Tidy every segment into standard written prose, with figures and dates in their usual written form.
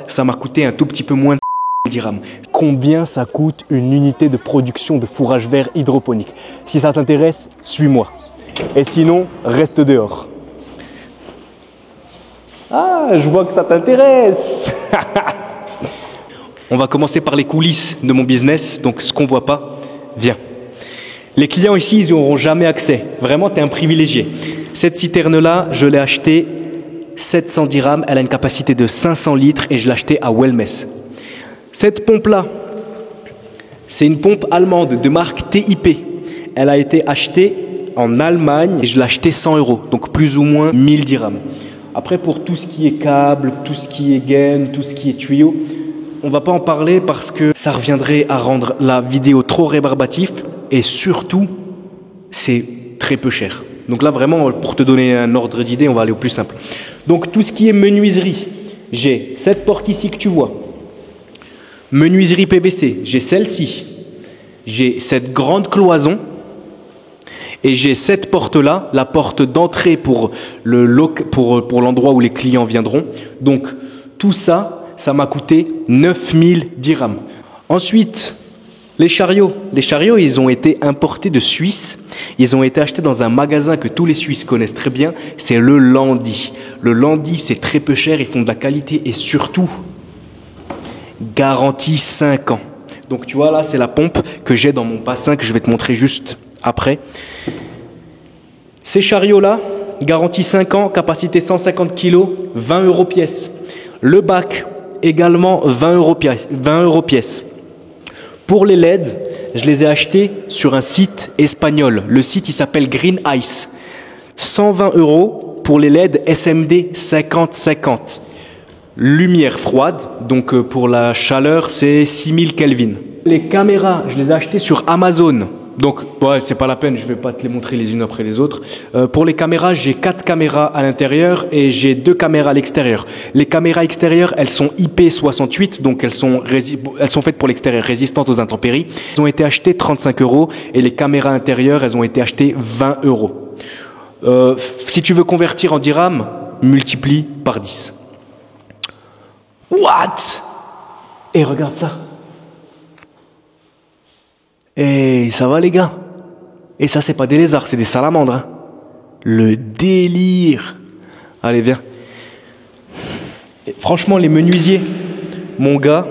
Ça m'a coûté un tout petit peu moins de dirhams. Combien ça coûte une unité de production de fourrage vert hydroponique? Si ça t'intéresse, suis-moi. Et sinon, reste dehors. Ah, je vois que ça t'intéresse. On va commencer par les coulisses de mon business. Donc, ce qu'on ne voit pas, viens. Les clients ici, ils n'y auront jamais accès. Vraiment, tu es un privilégié. Cette citerne-là, je l'ai achetée 700 dirhams. Elle a une capacité de 500 litres et je l'ai achetée à Wellmess. Cette pompe-là, c'est une pompe allemande de marque TIP. Elle a été achetée en Allemagne et je l'ai achetée 100 €, donc plus ou moins 1000 dirhams. Après, pour tout ce qui est câble, tout ce qui est gaine, tout ce qui est tuyau, on ne va pas en parler parce que ça reviendrait à rendre la vidéo trop rébarbatif et surtout, c'est très peu cher. Donc là, vraiment, pour te donner un ordre d'idée, on va aller au plus simple. Donc, tout ce qui est menuiserie, j'ai cette porte ici que tu vois. Menuiserie PVC, j'ai celle-ci. J'ai cette grande cloison. Et j'ai cette porte-là, la porte d'entrée pour l'endroit où les clients viendront. Donc, tout ça, ça m'a coûté 9000 dirhams. Ensuite, les chariots. Les chariots, ils ont été importés de Suisse. Ils ont été achetés dans un magasin que tous les Suisses connaissent très bien. C'est le Landi. Le Landi, c'est très peu cher. Ils font de la qualité et surtout, garantie 5 ans. Donc, tu vois, là, c'est la pompe que j'ai dans mon bassin que je vais te montrer juste après. Ces chariots-là, garantie 5 ans, capacité 150 kg, 20 € pièce. Le bac, également 20 € pièce. Pour les LED, je les ai achetés sur un site espagnol. Le site, il s'appelle Green Ice. 120 € pour les LED SMD 50-50. Lumière froide, donc pour la chaleur, c'est 6000 Kelvin. Les caméras, je les ai achetées sur Amazon. Donc, ouais, c'est pas la peine, je vais pas te les montrer les unes après les autres. Pour les caméras, j'ai 4 caméras à l'intérieur et j'ai 2 caméras à l'extérieur. Les caméras extérieures, elles sont IP68, donc elles sont faites pour l'extérieur, résistantes aux intempéries. Elles ont été achetées 35 € et les caméras intérieures, elles ont été achetées 20 €. Si tu veux convertir en dirhams, multiplie par 10. What? Et regarde ça. Et ça va les gars. Et ça c'est pas des lézards, c'est des salamandres. Hein. Le délire. Allez viens. Et franchement les menuisiers, mon gars,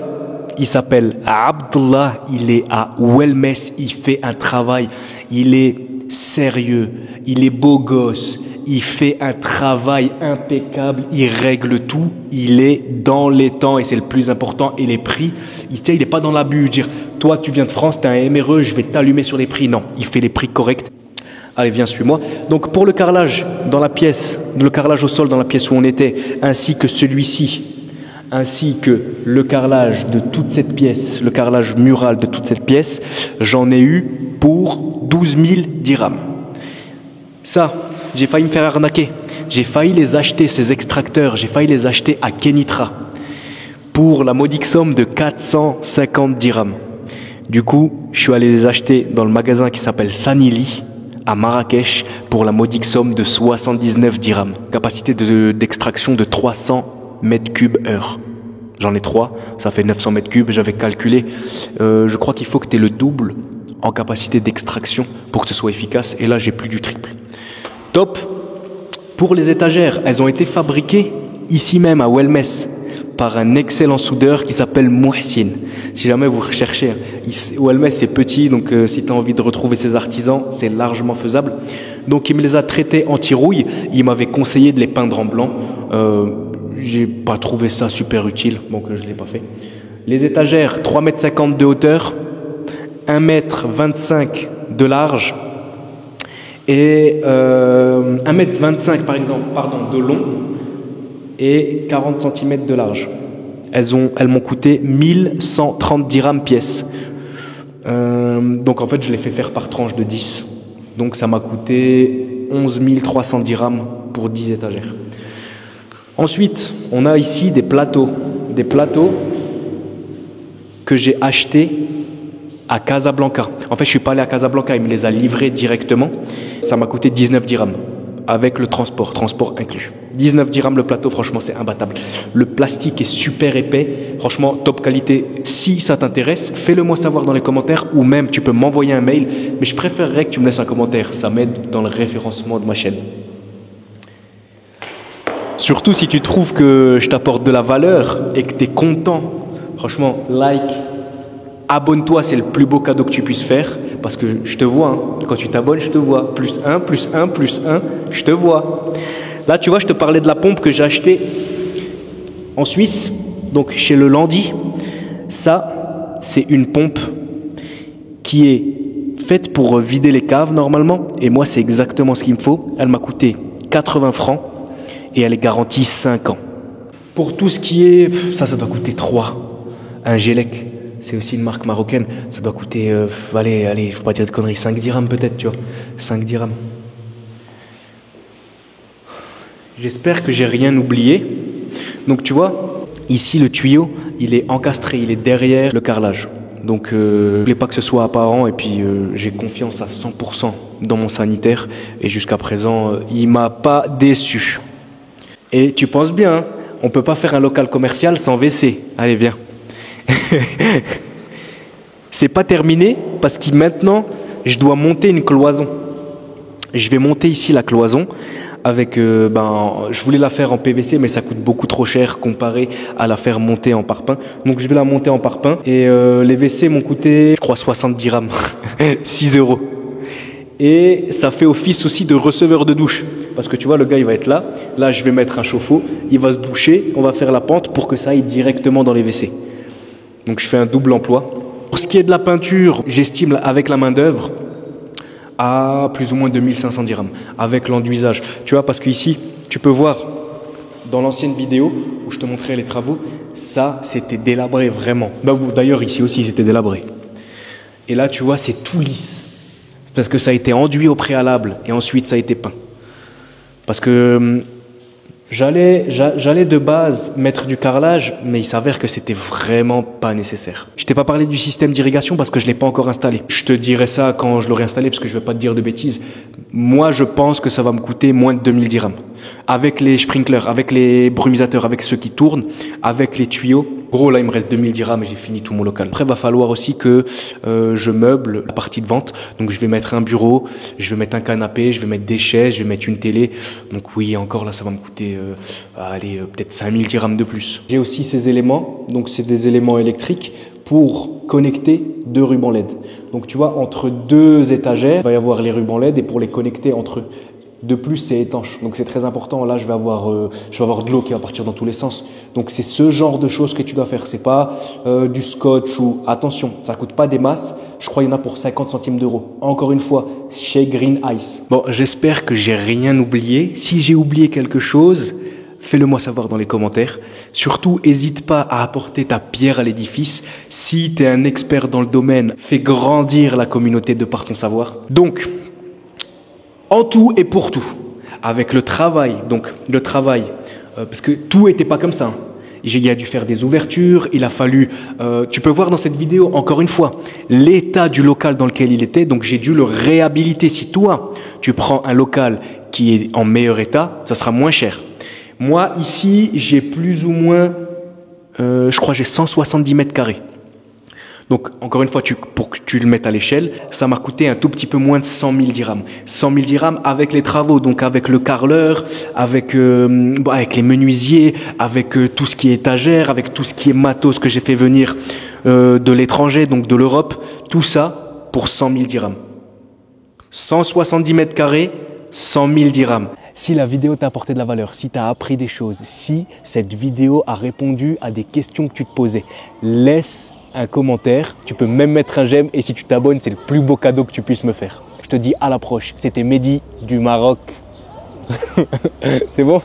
il s'appelle Abdullah, il est à Wellmess, il fait un travail, il est sérieux, il est beau gosse, il fait un travail impeccable, il règle tout, il est dans les temps et c'est le plus important. Et les prix, il n'est pas dans l'abus, dire toi tu viens de France, tu es un MRE, je vais t'allumer sur les prix. Non, il fait les prix corrects. Allez, viens, suis-moi. Donc pour le carrelage dans la pièce, le carrelage au sol dans la pièce où on était, ainsi que celui-ci, ainsi que le carrelage de toute cette pièce, le carrelage mural de toute cette pièce, j'en ai eu pour 12 000 dirhams. Ça, j'ai failli me faire arnaquer. J'ai failli les acheter, ces extracteurs, j'ai failli les acheter à Kenitra pour la modique somme de 450 dirhams. Du coup, je suis allé les acheter dans le magasin qui s'appelle Sanili à Marrakech pour la modique somme de 79 dirhams. Capacité d'extraction de 300 mètres cubes heure. J'en ai 3, ça fait 900 mètres cubes. J'avais calculé, je crois qu'il faut que tu aies le double en capacité d'extraction pour que ce soit efficace. Et là, j'ai plus du triple. Top. Pour les étagères, elles ont été fabriquées ici même à Wellmess par un excellent soudeur qui s'appelle Mouhsin. Si jamais vous recherchez, Wellmess c'est petit, donc si tu as envie de retrouver ces artisans, c'est largement faisable. Donc il me les a traités anti-rouille, il m'avait conseillé de les peindre en blanc. J'ai pas trouvé ça super utile, donc je l'ai pas fait. Les étagères, 3,50 m de hauteur, 1,25 m de large et 1,25 m par exemple, de long et 40 cm de large. Elles m'ont coûté 1130 dirhams pièce. Donc en fait je les fais faire par tranche de 10. Donc ça m'a coûté 11 300 dirhams pour 10 étagères. Ensuite, on a ici des plateaux que j'ai achetés à Casablanca. En fait, je suis pas allé à Casablanca, il me les a livrés directement. Ça m'a coûté 19 dirhams avec le transport inclus. 19 dirhams le plateau, franchement, c'est imbattable. Le plastique est super épais. Franchement, top qualité. Si ça t'intéresse, fais-le moi savoir dans les commentaires ou même tu peux m'envoyer un mail. Mais je préférerais que tu me laisses un commentaire. Ça m'aide dans le référencement de ma chaîne. Surtout si tu trouves que je t'apporte de la valeur et que tu es content. Franchement, like, abonne-toi, c'est le plus beau cadeau que tu puisses faire. Parce que je te vois, hein. Quand tu t'abonnes, je te vois. +1, +1, +1, je te vois. Là, tu vois, je te parlais de la pompe que j'ai achetée en Suisse, donc chez le Landi. Ça, c'est une pompe qui est faite pour vider les caves normalement. Et moi, c'est exactement ce qu'il me faut. Elle m'a coûté 80 francs et elle est garantie 5 ans. Pour tout ce qui est... ça doit coûter 3. Un Gélec. C'est aussi une marque marocaine. Ça doit coûter, allez, je ne veux pas dire de conneries, 5 dirhams peut-être, tu vois. 5 dirhams. J'espère que j'ai rien oublié. Donc tu vois, ici le tuyau, il est encastré, il est derrière le carrelage. Donc je voulais pas que ce soit apparent et puis j'ai confiance à 100% dans mon sanitaire. Et jusqu'à présent, il m'a pas déçu. Et tu penses bien, hein, on peut pas faire un local commercial sans WC. Allez, viens. C'est pas terminé parce que maintenant je dois monter une cloison. Je vais monter ici la cloison avec je voulais la faire en PVC mais ça coûte beaucoup trop cher comparé à la faire monter en parpaing. Donc je vais la monter en parpaing et les WC m'ont coûté je crois 60 dirhams, 6 €. Et ça fait office aussi de receveur de douche. Parce que tu vois, le gars, il va être là. Là, je vais mettre un chauffe-eau. Il va se doucher. On va faire la pente pour que ça aille directement dans les WC. Donc, je fais un double emploi. Pour ce qui est de la peinture, j'estime avec la main-d'œuvre à plus ou moins 2500 dirhams. Avec l'enduisage. Tu vois, parce qu'ici, tu peux voir dans l'ancienne vidéo où je te montrais les travaux, ça, c'était délabré vraiment. D'ailleurs, ici aussi, c'était délabré. Et là, tu vois, c'est tout lisse. Parce que ça a été enduit au préalable et ensuite ça a été peint. Parce que j'allais de base mettre du carrelage, mais il s'avère que c'était vraiment pas nécessaire. Je t'ai pas parlé du système d'irrigation parce que je l'ai pas encore installé. Je te dirai ça quand je l'aurai installé parce que je vais pas te dire de bêtises. Moi, je pense que ça va me coûter moins de 2000 dirhams. Avec les sprinklers, avec les brumisateurs, avec ceux qui tournent, avec les tuyaux. Gros, là, il me reste 2000 dirhams et j'ai fini tout mon local. Après, il va falloir aussi que je meuble la partie de vente. Donc, je vais mettre un bureau, je vais mettre un canapé, je vais mettre des chaises, je vais mettre une télé. Donc, oui, encore là, ça va me coûter, peut-être 5000 dirhams de plus. J'ai aussi ces éléments. Donc, c'est des éléments électriques pour connecter deux rubans LED. Donc, tu vois, entre deux étagères, il va y avoir les rubans LED et pour les connecter entre eux. De plus, c'est étanche, donc c'est très important. Là, je vais avoir de l'eau qui va partir dans tous les sens. Donc, c'est ce genre de choses que tu dois faire. C'est pas du scotch ou attention, ça coûte pas des masses. Je crois qu'il y en a pour 50 centimes d'euros. Encore une fois, chez Green Ice. Bon, j'espère que j'ai rien oublié. Si j'ai oublié quelque chose, fais-le moi savoir dans les commentaires. Surtout, n'hésite pas à apporter ta pierre à l'édifice. Si tu es un expert dans le domaine, fais grandir la communauté de par ton savoir. Donc, en tout et pour tout, avec le travail, parce que tout n'était pas comme ça. Il a dû faire des ouvertures, il a fallu... tu peux voir dans cette vidéo, encore une fois, l'état du local dans lequel il était, donc j'ai dû le réhabiliter. Si toi, tu prends un local qui est en meilleur état, ça sera moins cher. Moi, ici, j'ai plus ou moins, je crois j'ai 170 mètres carrés. Donc, encore une fois, pour que tu le mettes à l'échelle, ça m'a coûté un tout petit peu moins de 100 000 dirhams. 100 000 dirhams avec les travaux, donc avec le carreleur, avec les menuisiers, avec tout ce qui est étagère, avec tout ce qui est matos que j'ai fait venir de l'étranger, donc de l'Europe. Tout ça pour 100 000 dirhams. 170 mètres carrés, 100 000 dirhams. Si la vidéo t'a apporté de la valeur, si tu as appris des choses, si cette vidéo a répondu à des questions que tu te posais, laisse un commentaire, tu peux même mettre un j'aime et si tu t'abonnes, c'est le plus beau cadeau que tu puisses me faire. Je te dis à la prochaine. C'était Mehdi du Maroc. C'est bon ?